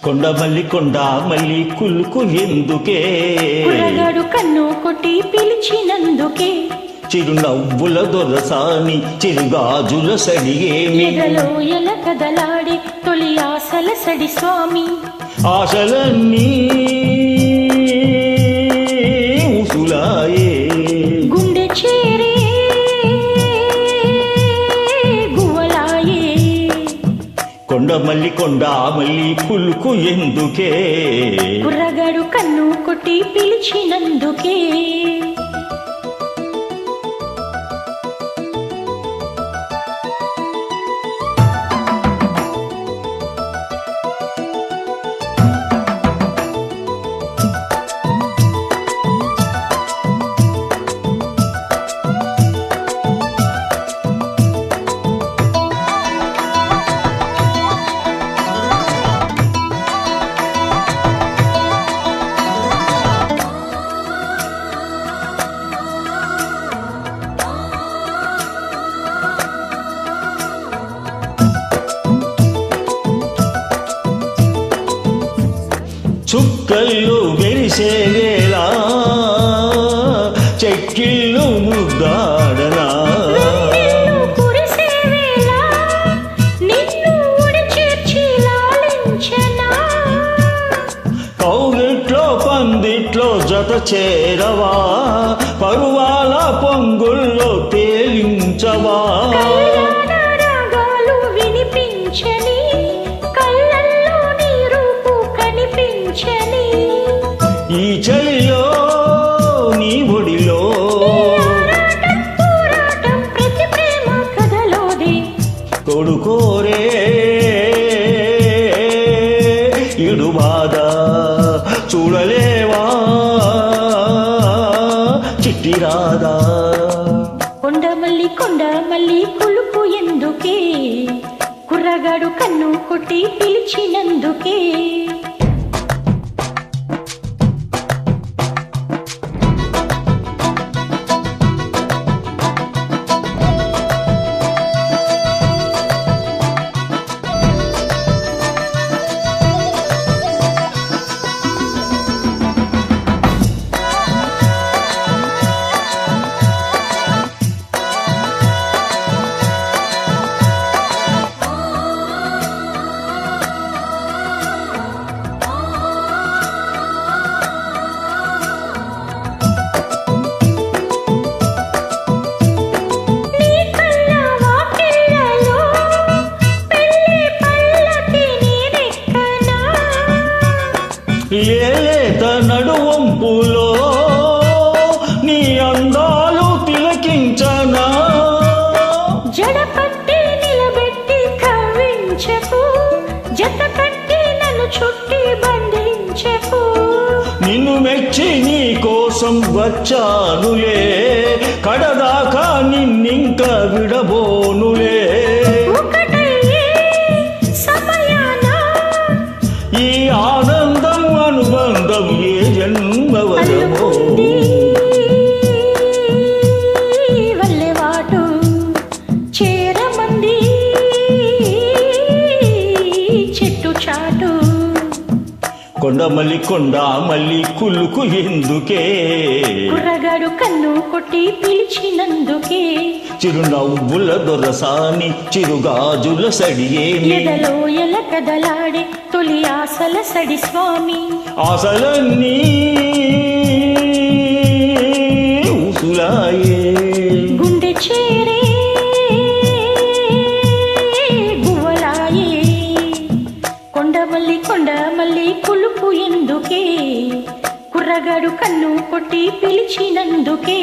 కొండ మల్లి కులుకు ఎందుకే కుర్రగాడు కన్ను కొట్టి పిలిచినందుకే చిరునవ్వుల దొరసాని చిరుగాజుల సడియేమి ఎదలో ఎల కదలాడే తొలి ఆశల సడి స్వామి ఆశలన్నీ ఉసులాయే గుండె చేరే గువ్వలాయే కొండ మల్లి పులుకు ఎందుకే కుర్రగాడు కన్ను కొట్టి పిలిచినందుకే చుక్కల్లో వెలిసే వేళ చెక్కిళ్ళు ముద్దాడనా కౌగిట్లో పందిట్లో జత చేరవా పరువాల పొంగుల్లో తేలించవా ఈ చలిలో నీ ఒడిలో ప్రతి ప్రేమ కథలోది కొడుకోరే ఇడు బాధ చూడలేవా చిట్టి రాదా కొండ మల్లి కులుపు ఎందుకే కుర్రగాడు కన్ను కొట్టి పిలిచినందుకే ఏలేత నడువంపులో నీ అందాలు తిలకించనా జడపట్టి నిలబెట్టి కవ్వించకు జత కట్టి నన్ను చుట్టి బంధించకు నిన్ను మెచ్చి నీ కోసం వచ్చానులే కడదాకా నిన్నింక విడబోనులే ఈ ఆనందం అనుబంధం ఏ జన్మవరమో వల్లెవాటు చేరమంది చెట్టు చాటు కొండ మల్లి కులుకు ఎందుకే కుర్రగాడు కన్ను కొట్టి పిలిచినందుకే చిరునవ్వుల దొరసాని చిరుగాజుల సడియేమి ఎదలో ఎల కదలాడే తొలి ఆశల సడి స్వామి ఆశలన్నీ ఉసులాయే గుండె చేరే గువ్వలాయే కొండ మల్లి కులుపు ఎందుకే కుర్రగాడు కన్ను కొట్టి పిలిచినందుకే